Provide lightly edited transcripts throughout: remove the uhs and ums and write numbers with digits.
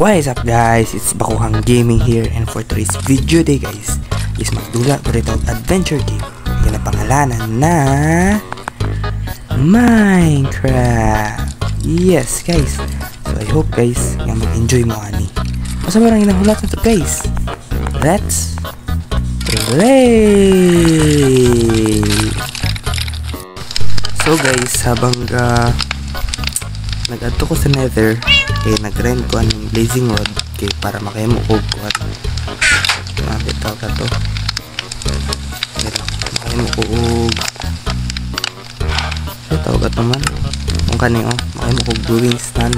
What is up guys, it's Bakuhang Gaming here, and for today's video day guys is magdula ko rito adventure game. Yan ang pangalanan na Minecraft. Yes guys, so I hope guys nga mag-enjoy mo ani. Basta marang inahulat na to guys. Let's play. So guys, habang nag-adto ko sa nether, kaya nag-rent ko ang blazing rod kaya para makahimo ko at bitaw ka to makahimo ko tawag ka naman kung kani makahimo ko brewing stand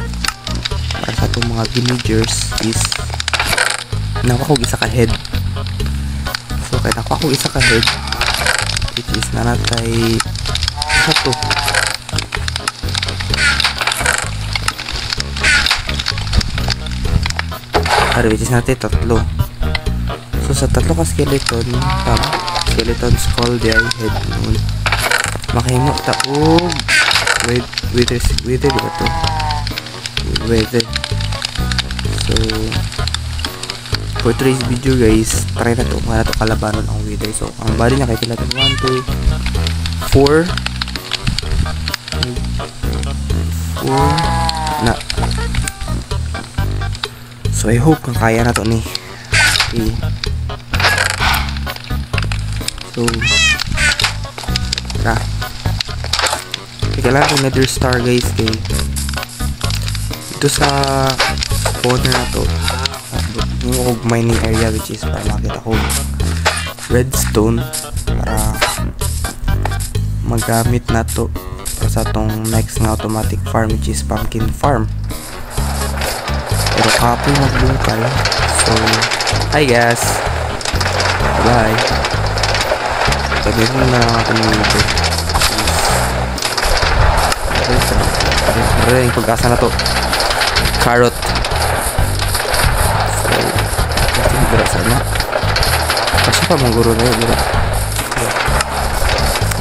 para sa itong mga villagers is nakuha ko isa ka head. So kaya nakuha ko isa ka head which is nanatay isa to. Which is natin tatlo. So sa tatlo ka skeleton skeleton skull di ay head nun makahimo taog wither ba to wither. So for today's video guys, try na to kalabanon ang wither. So ang body niya kay pila 1, 2, 4 na. So I hope kung kaya na to ni. Okay. So tara. Kailangan ko nether star guys kay dito sa spawner na to yung mining area which is para makita ko redstone para magamit na to para sa tong next na automatic farm which is pumpkin farm. Pero kapoy magbungkal. So hi guys, bye. Sabi ko na natin dito yung pag-asa na to carrot. So kasi berasa na kasi pa mong guro na yun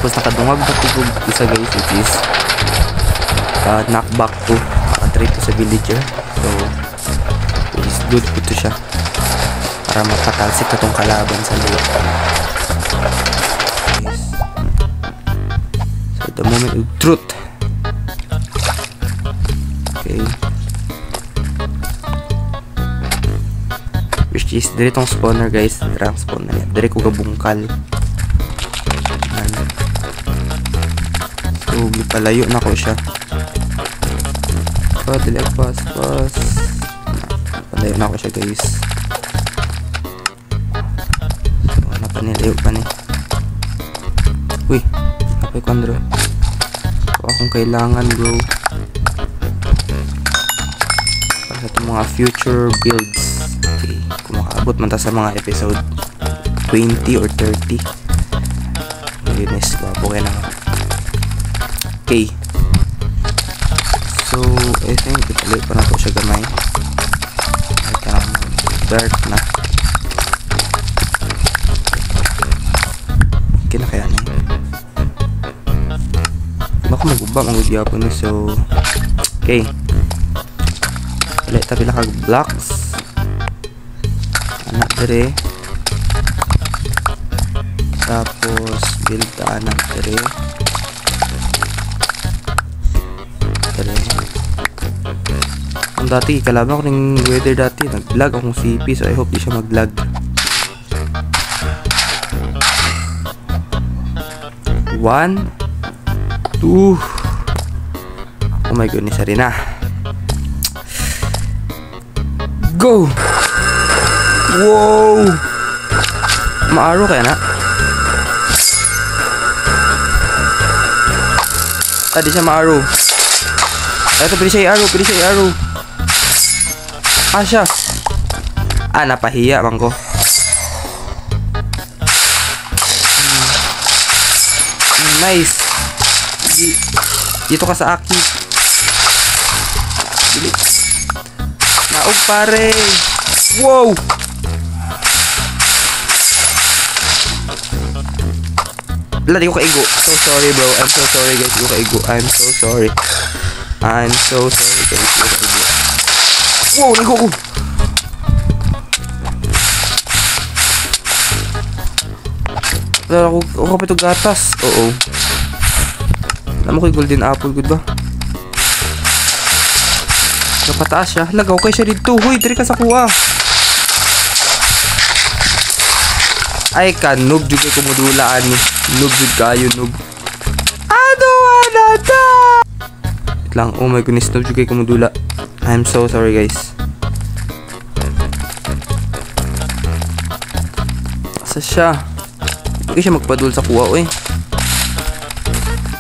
tapos nakadungag na tugog isa guys which is knockback to trade to sa villager. So is good po to siya para magpatalsik na tong kalaban sa loob. So the moment of truth. Okay, which is dire tong spawner guys, dirang spawner niya dire ko gabungkal. So palayo na ko siya. So dili pas palayo na ko siya guys. So napanilayo pa ni. Uy, napay kondro. So akong kailangan bro para sa itong mga future builds. Okay, kung makaabot man ta sa mga episode 20 or 30. Goodness, wapo kaya naman. Okay, so I think ipalay pa na po siya gamay. Dark na. Okay na kaya niya. Baka mag-ubang ang magyapon niya. So okay, palay tabi lang kag blocks anak dire tapos build ta anak dire. Ang dati kalaban ko ng weather dati nag-lag akong CP, so I hope di siya mag-lag. One, two. Oh my goodness, sorry na. Go! Wow! Maaro kaya na? Di siya maaro. Ito, pwede siya i-arrow. Siya. Napahiya man ko. Nice. Dito ka sa aki. Naog pare. Wow. Wala, di ko kaigo. So sorry bro. I'm so sorry guys. Di ko kaigo. I'm so sorry guys. Di ko kaigo. Wow, ligo ko. Ako pa ito gatas. Oo. Alam mo ko yung golden apple. Good ba? Napataas siya. Lagaw kayo siya dito. Huy, diri ka sa kuha. Ay ka, noob juga kumudulaan ni. Noob jud kayo, noob. Ano na ta? Wait lang. Oh my goodness, noob juga kumudula. I'm so sorry guys. Asa siya? Hindi siya magpadul sa kuha, eh.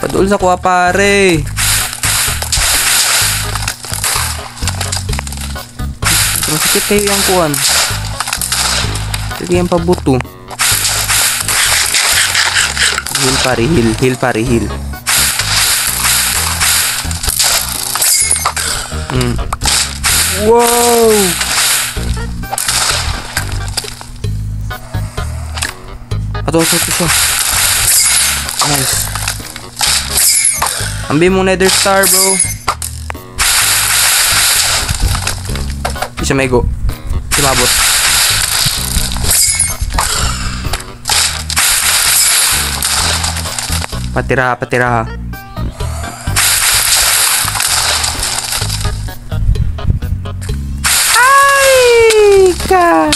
Padul sa kuha, pare. Masikip kayo yung kuhan. Sige yung pabuto. Heal pare, heal. Heal pare, heal. Wow! Ato siya. Nice. Ambil mo nether star, bro. Hindi siya maigo. Sumabot. Patira, patira. Ay ka.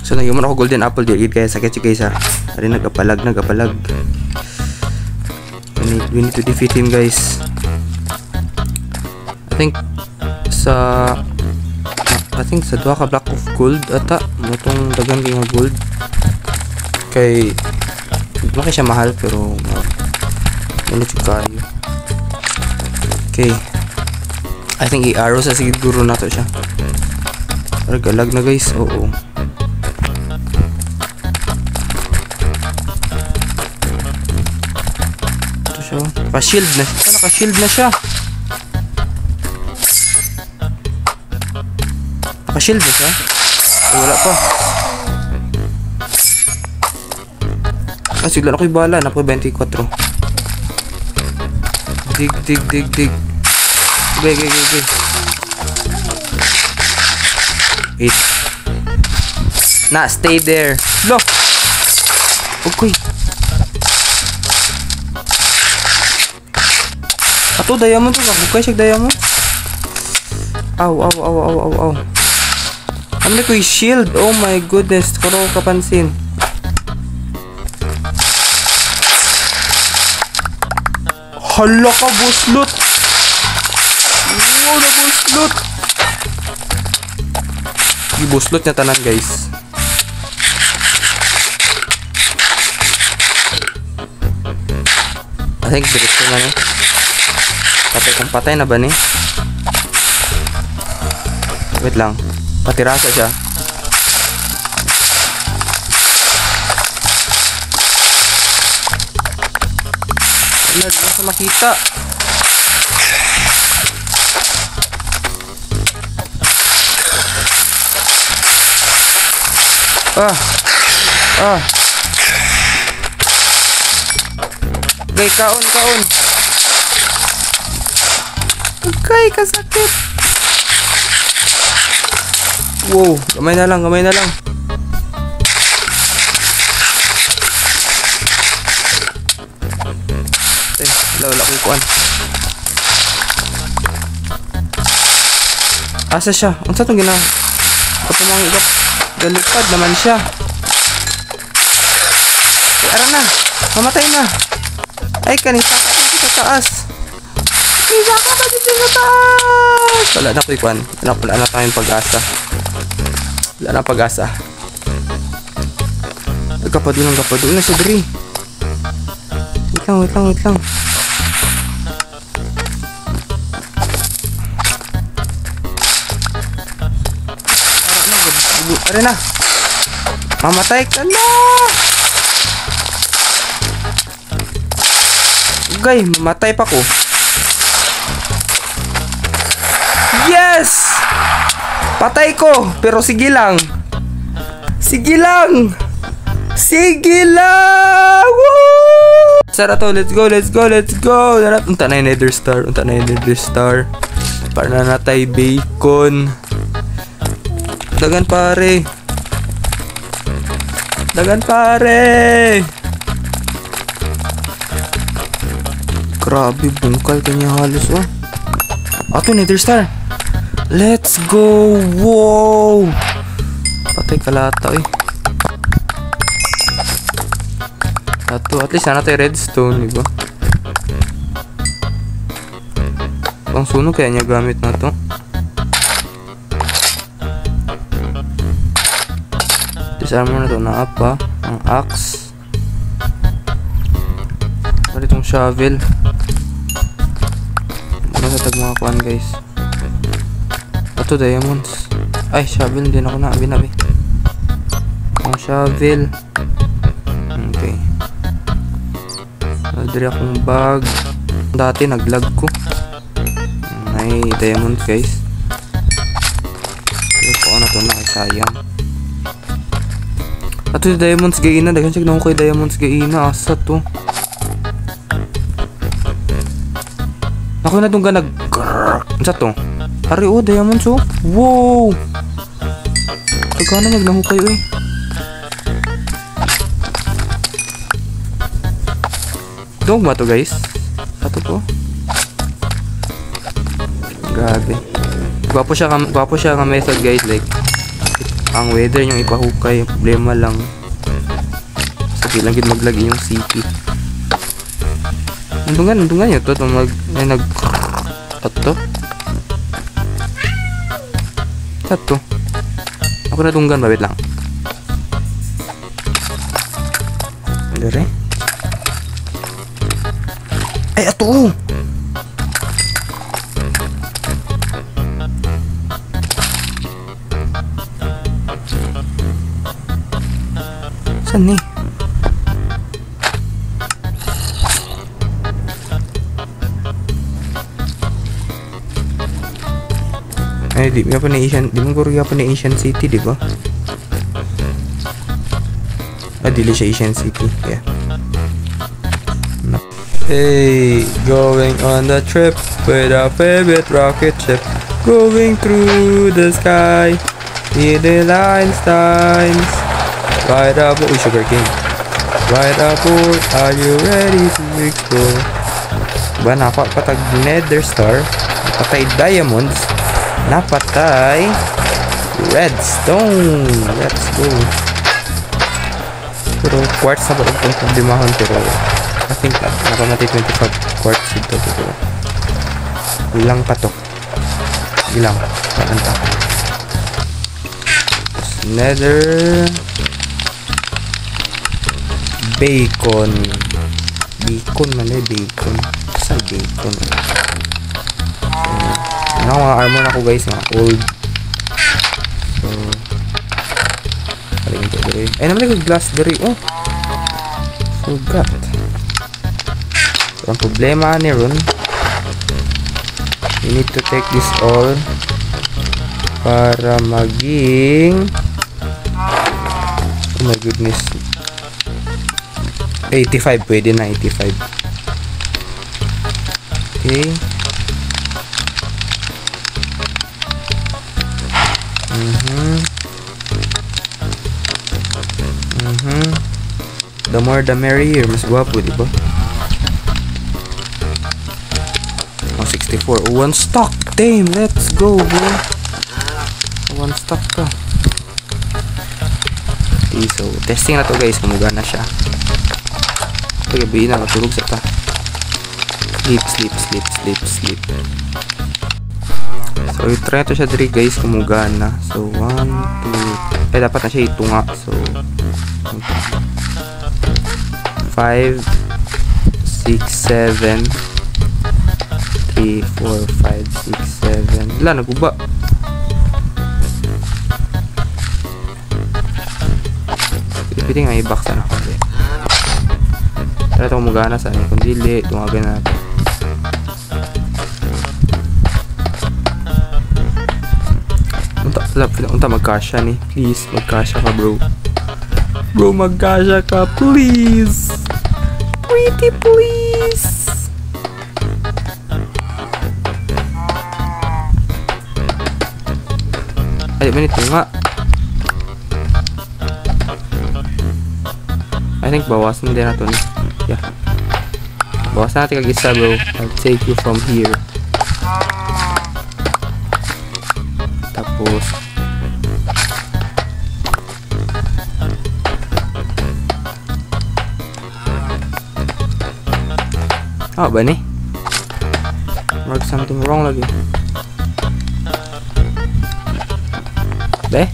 So nagyuman ako golden apple dito kaya sakit si Kaysa. Ari nagapalag. We need to defeat him, guys. I think sa dua ka block of gold ata motong dagan kay nga gold. Kay laki siya mahal pero ano kayo. Okay. I think i-arrow sa siguro na to siya. Galag na guys. Oo. Ito siya. Naka-shield na siya. Naka-shield na siya. Naka-shield na siya. Ay, wala pa. Sigla na ko'y bala. Na po 24. Dig. Okay. 8. Na, stay there. Lo. Okay. Ato, diamond to. Bukay siya diamond. Aw. Ano na ko'y shield? Oh my goodness. Kuro ko kapansin. Hala ka, buslot. Wow, na buslot. Buslot niya tanan, guys. I think diretso na niya. Patay kung patay na ba ni? Wait lang. Patirasa siya. Ano sa makita? Okay, kaon. Okay, kasakit. Wow, gamay na lang. Wala ko kuan. Asa siya? Unsa tong gina? Kapamang igap. Galipad naman siya. Ara na. Mamatay na. Ay, kanisa ka dito sa taas. Kanisa ka pa dito sa taas. Wala na ko ikuan. Wala na tayong pag-asa. Wala na pag-asa. Kapadulang na si Dri. Wait lang. Ara na. Mamatay ka na. Okay, mamatay pa ko. Yes! Patay ko, pero sige lang. Woo! Sara to, let's go. Unta na yung nether star. Para na natay bacon. Dagan pare. Grabe, bungkal kanya halos oh. Ato, Nether Star. Let's go! Wow! Patay kalata eh. Ato, at least sana tayo redstone, diba? Pang sunog kaya niya gamit na to. Disarm mo na to na apa. Ang axe. Pwede itong shovel. Ano sa tag mga kuhan guys. Ato diamonds. Ay shovel din ako na. Binabi. Ang shovel. Okay. Nadiri akong bag. Dati naglag ko. May diamonds guys. Pero kung ano to na ay sayang. Ato yung diamonds gaina. Dagan check na ako kay diamonds gaina. Asa to. Ako na itong ganag. Asa to? Hari oh diamonds oh. Wow. Tagana magnahukay eh. Dog ba to guys? Ato po. Grabe. Gwapo siya ka method guys, like ang weather yung ipahukay, problema lang. Sige lang gid maglagi yung CP. Nandungan yun to nag ato. Ato. Ako na dunggan ba wait lang. Dire. Ay ato. Saan ni? Ay, di mo pa na Asian City, di ba? Ah, dili siya Asian City, yeah. No. Hey, going on the trip with our favorite rocket ship, going through the sky, in the Einsteins. Right aboard, sugar cane. Right aboard, are you ready to explore? Ba, napatay Nether Star, napatay diamonds, napatay redstone. Let's go. Pero quartz na ba itong problemahan, pero I think nakamatay 25 quartz ito, pero ilang pa to. Ilang pakanta. Nether bacon man eh, bacon sa bacon. So, mga armor ako guys, mga old. So paling ito diri ay naman yung glass diri oh sugat. So ang problema ni ron, you need to take this all para maging oh my goodness 85, pwede na 85. Okay. The more the merrier, mas guwapo, di ba? Oh, 64. Oh, one stock. Damn, let's go, bro. One stock ka. Okay, so testing na to guys, kung gana siya. Pagabi na, matulog sa ta. Sleep. So, i-try to siya diri guys, kung gana. So, 1, 2, dapat na siya itunga. So, 5, 6, 7, 3, 4, 5, 6, 7. Wala, naguba. Pwede nga i-box na ako. Tara ito kumagana sa akin. Kung dili, tumagan natin. Unta magkasya ni. Please, magkasya ka bro. Bro, magkasya ka. Please. Pretty please. Ay, manito nga. I think bawasan din natin. Yeah. Bawas natin kag-isa bro. I'll take you from here. Tapos ba ni? Mark something wrong lagi. Be?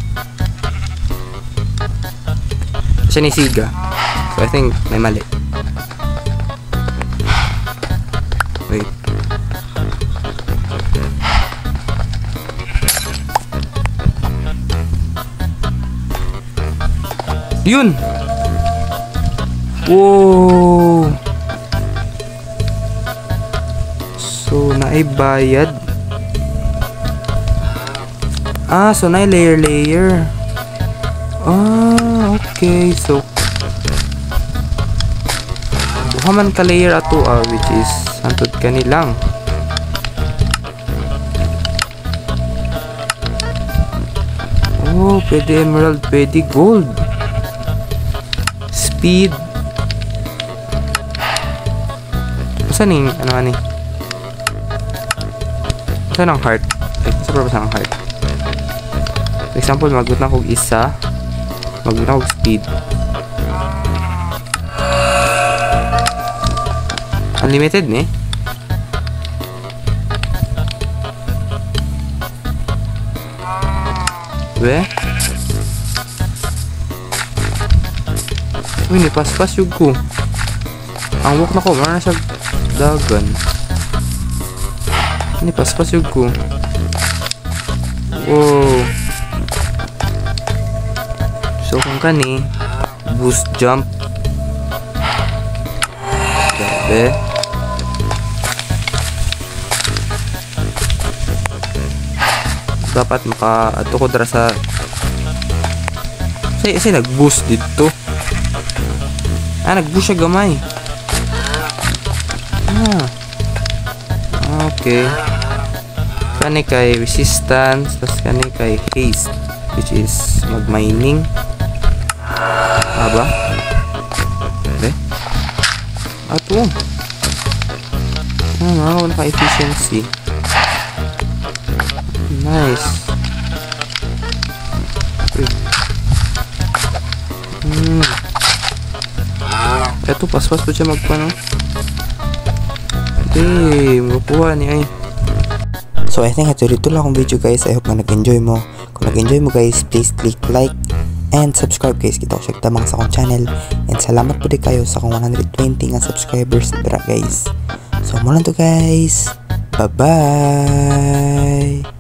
Siya ni Siga. So I think may mali. Wait. Yun! Wow! So, naibayad. So layer. Okay. So, buha man ka layer ato which is hantod ka nilang. Pwede emerald, pwede gold. Speed. Saan yung ano? Saan ang heart? Sa purpose ng heart. For example, magut na kong isa. Magut na kong speed. Unlimited ni. Be? Uy, nipaspas yung ko. Ang walk na ko, marana siya dagan. Nipaspas yung ko. Wow. So, kung kani, boost jump. Grabe. Dapat maka-ato ko dara sa kasi nag-boost dito. Nag-boost siya gamay. Okay. Kani kay resistance, tas kani kay haste, which is mag-mining. Aba? Okay. Ato. Mga naka-efficiency. Nice. Ito, paspas po siya magpano. Makuha niya eh. So I think ito lang akong video guys. I hope na nag-enjoy mo. Kung nag-enjoy mo guys, please click like and subscribe guys. Kita ko siya tamang sa akong channel. And salamat po din kayo sa akong 120 nga subscribers dira guys. So mula to guys. Bye bye.